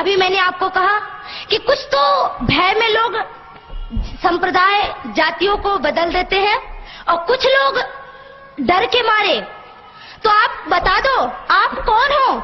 अभी मैंने आपको कहा कि कुछ तो भय में लोग संप्रदाय जातियों को बदल देते हैं और कुछ लोग डर के मारे। तो आप बता दो आप कौन हो?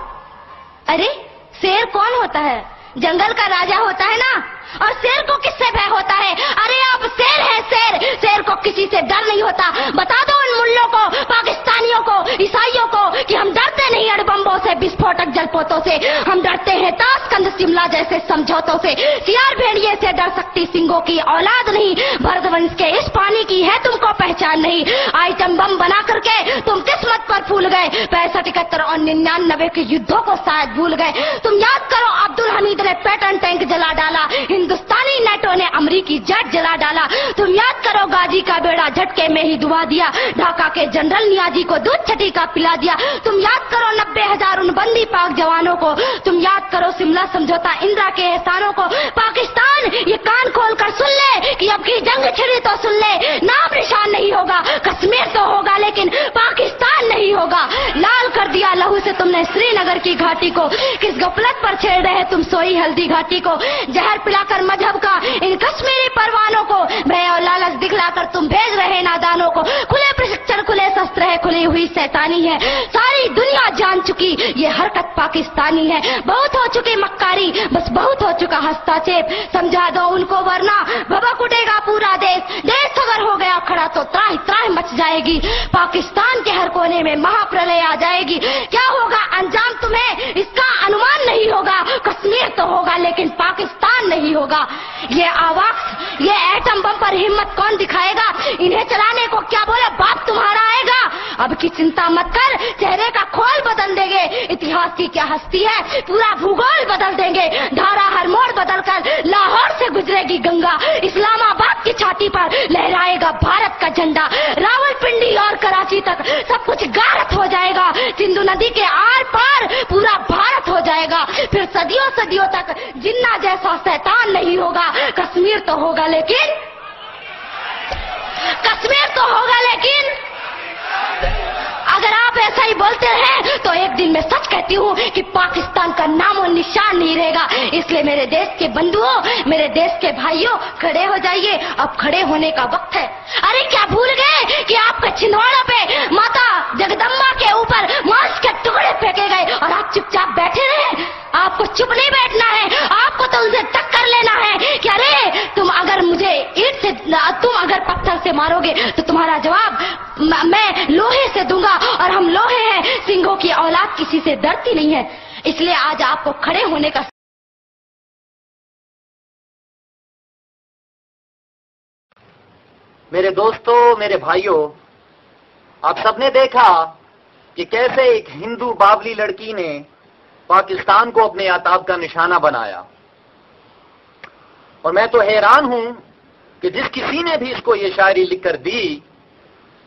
अरे शेर कौन होता है? जंगल का राजा होता है ना। और शेर को किससे भय होता है? अरे आप शेर है, शेर। शेर को किसी से डर नहीं होता। बता दो उन मुल्लों को, पाकिस्तानियों को, ईसाइयों को कि हम डरते नहीं अणुबम्बों से, विस्फोटक जलपोतों से। हम डरते हैं ताशकंद शिमला जैसे समझौतों से। सियार भेड़िए से डर सकती सिंगों की औलाद नहीं। भरतवंश के इस पानी की है तुमको पहचान नहीं। आइटम बम बना करके तुम किस्मत पर फूल गए। 65, 71 और 99 के युद्धों को शायद भूल गए। तुम याद करो अब्दुल हमीद ने पैटर्न टैंक जला डाला, हिंदुस्तानी नेटो ने अमरीकी जेट जला डाला। तुम याद करो गाजी का बेड़ा झटके में ही डुबा दिया, ढाका के जनरल नियाजी को दूध छठी का पिला दिया। तुम याद करो 90,000 उन बंदी पाक जवानों को। तुम याद करो शिमला समझौता, इंदिरा के एहसानों को। पाकिस्तान ये कान खोल कर सुन ले कि अब की जंग छिड़ी तो सुन ले, नाम निशान नहीं होगा। कश्मीर तो होगा लेकिन पाकिस्तान नहीं होगा। लाल कर दिया लहू से तुमने श्रीनगर की घाटी को। किस गफलत पर छेड़ रहे तुम सोई हल्दी घाटी को। जहर पिलाकर मजहब का इन कश्मीरी परवानों को, भय और लालच दिखलाकर तुम भेज रहे नादानों को। खुले प्रशिक्षण, खुले शस्त्र है, खुली हुई शैतानी है। सारी दुनिया जान चुकी ये हरकत पाकिस्तानी है। बहुत हो चुकी मक्कारी, बस बहुत हो चुका हस्तक्षेप। समझा दो उनको वरना भभक उठेगा पूरा देश। देश अगर हो गया खड़ा तो त्राही त्राही मच जाएगी। पाकिस्तान के हर कोने में महाप्रलय आ जाएगी। क्या होगा अंजाम तुम्हें इसका अनुमान नहीं होगा। कश्मीर तो होगा लेकिन पाकिस्तान नहीं होगा। ये आवाज, ये एटम बम पर हिम्मत कौन दिखाएगा? इन्हें चलाने को क्या बोले बाप तुम्हारा आएगा। अब की चिंता मत कर, चेहरे का खोल बदल देंगे। इतिहास की क्या हस्ती है, पूरा भूगोल बदल देंगे। धारा हर मोड़ बदल कर लाहौर से गुजरेगी गंगा। इस्लामाबाद की छाती पर लहराएगा भारत का झंडा। रावलपिंडी और कराची तक सब कुछ गारत हो जाएगा। सिंधु नदी के आर पार पूरा भारत हो जाएगा। फिर सदियों सदियों तक जिन्ना जैसा शैतान नहीं होगा। कश्मीर तो होगा लेकिन, कश्मीर तो होगा लेकिन अगर आप ऐसा ही बोलते हैं तो एक दिन मैं सच कहती हूँ कि पाकिस्तान का नामो निशान नहीं रहेगा। इसलिए मेरे देश के बंधुओं, मेरे देश के भाइयों, खड़े हो जाइए। अब खड़े होने का वक्त है। अरे क्या भूल गए कि आपके छिंदवाड़ों पे माता जगदम्बा के ऊपर मांस के टुकड़े फेंके गए और आप चुपचाप बैठे रहे? आपको चुप नहीं बैठना है, आपको तो उनसे टक्कर लेना है कि अरे तुम अगर मुझे ईंट से, तुम अगर पत्थर से मारोगे तो तुम्हारा जवाब मैं लोहे से दूंगा। और हम लोहे हैं, सिंहों की औलाद किसी से डरती नहीं है। इसलिए आज आपको खड़े होने का मेरे दोस्तों, मेरे भाइयों, आप सबने देखा कि कैसे एक हिंदू बावली लड़की ने पाकिस्तान को अपने आताब का निशाना बनाया। और मैं तो हैरान हूं कि जिस किसी ने भी इसको ये शायरी लिखकर दी,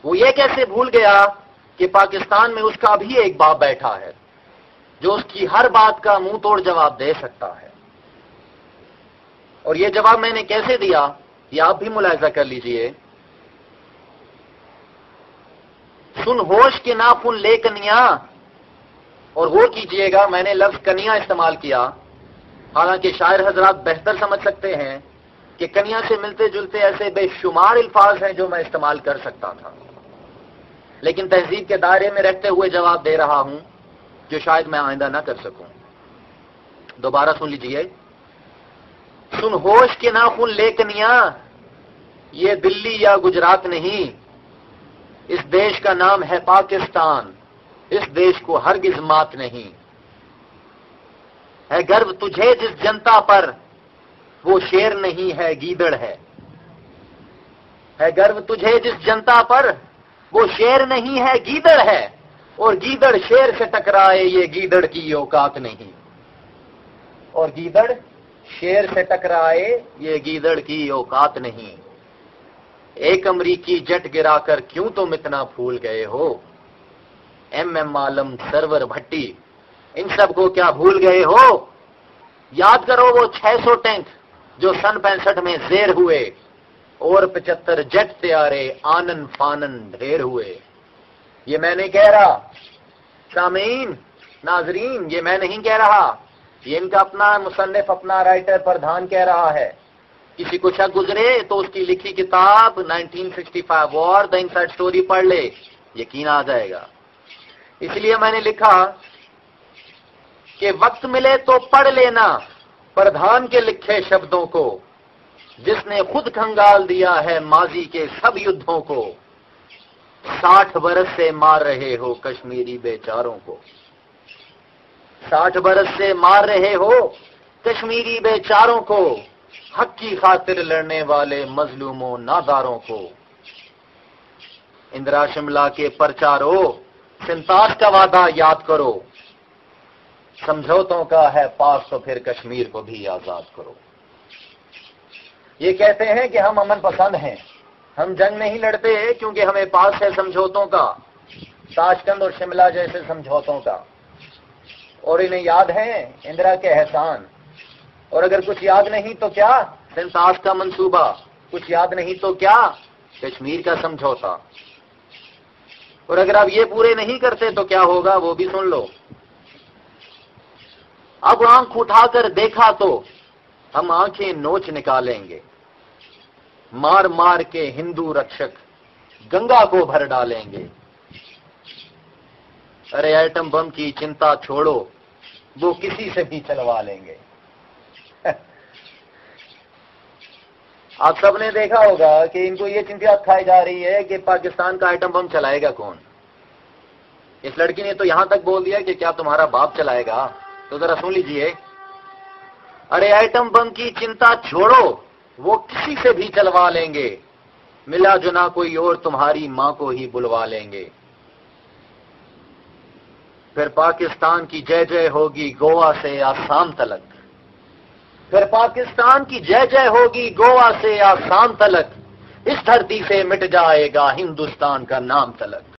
वो ये कैसे भूल गया कि पाकिस्तान में उसका भी एक बाप बैठा है जो उसकी हर बात का मुंह तोड़ जवाब दे सकता है। और ये जवाब मैंने कैसे दिया, ये आप भी मुलाहिजा कर लीजिए। सुन होश के नाखून ले कनिया, और गौर कीजिएगा मैंने लफ्ज कनिया इस्तेमाल किया, हालांकि शायर हजरात बेहतर समझ सकते हैं कि कनिया से मिलते जुलते ऐसे बेशुमार अल्फाज हैं जो मैं इस्तेमाल कर सकता था, लेकिन तहजीब के दायरे में रहते हुए जवाब दे रहा हूं जो शायद मैं आइंदा ना कर सकूं। दोबारा सुन लीजिए। सुन होश के नाखून ले कनिया, ये दिल्ली या गुजरात नहीं, इस देश का नाम है पाकिस्तान। इस देश को हरगिज मात नहीं है। गर्व तुझे जिस जनता पर, वो शेर नहीं है गीदड़ है। गर्व तुझे जिस जनता पर, वो शेर नहीं है गीदड़ है। और गीदड़ शेर से टकराए, ये गीदड़ की औकात नहीं। और गीदड़ शेर से टकराए, ये गीदड़ की औकात नहीं। एक अमरीकी जेट गिराकर क्यों तुम इतना फूल गए हो? एम आलम, सरवर भट्टी, इन सब को क्या भूल गए हो? याद करो वो 600 टैंक जो सन 65 में ज़ेर हुए, और 75 जेट तैयारे आनन फानन ढेर हुए। ये मैं नहीं कह रहा, सामीन, नाजरीन, ये मैं नहीं कह रहा, یہ ان کا اپنا مصنف، اپنا رائٹر، پردھان کہہ رہا ہے. کسی کو شک گزرے تو اس کی لکھی کتاب 1965 وار دا انسائڈ سٹوری پڑھ لے، یقین آ جائے گا. اس لیے میں نے لکھا کہ وقت ملے تو پڑھ لینا پردھان کے لکھے شبدوں کو، جس نے خود کھنگال دیا ہے ماضی کے سب یدھوں کو. 60 برس سے مار رہے ہو کشمیری بیچاروں کو، 60 برس سے مار رہے ہو کشمیری بیچاروں کو، حق کی خاطر لڑنے والے مظلوموں ناداروں کو. اندرا شملہ کے پرچارو 47 کا وعدہ یاد کرو، سمجھوتوں کا ہے پاس تو پھر کشمیر کو بھی آزاد کرو. یہ کہتے ہیں کہ ہم امن پسند ہیں، ہم جنگ نہیں لڑتے کیونکہ ہمیں پاس ہے سمجھوتوں کا، تاشکند اور شملہ جیسے سمجھوتوں کا. اور انہیں یاد ہیں اندرا کے احسان، اور اگر کچھ یاد نہیں تو کیا 47 کا منصوبہ، کچھ یاد نہیں تو کیا کشمیر کا سمجھوتا. اور اگر آپ یہ پورے نہیں کرتے تو کیا ہوگا وہ بھی سن لو. اب آنکھ اٹھا کر دیکھا تو ہم آنکھیں نوچ نکالیں گے، مار مار کے ہندو رکشک گنگا کو بھر ڈالیں گے. ارے ایٹم بم کی چنتا چھوڑو، وہ کسی سے بھی چلوا لیں گے. آپ سب نے دیکھا ہوگا کہ ان کو یہ چنتا کھائی جا رہی ہے کہ پاکستان کا ایٹم بم چلائے گا کون. اس لڑکی نے تو یہاں تک بول دیا کہ کیا تمہارا باپ چلائے گا. تو ذرا سن لیجئے، ارے ایٹم بم کی چنتا چھوڑو، وہ کسی سے بھی چلوا لیں گے، ملا جنا کوئی اور تمہاری ماں کو ہی بلوا لیں گے. پھر پاکستان کی جے جے ہوگی گوا سے آسام تلک، پھر پاکستان کی جے جے ہوگی گوا سے آسام تلک، اس دھرتی سے مٹ جائے گا ہندوستان کا نام تلک.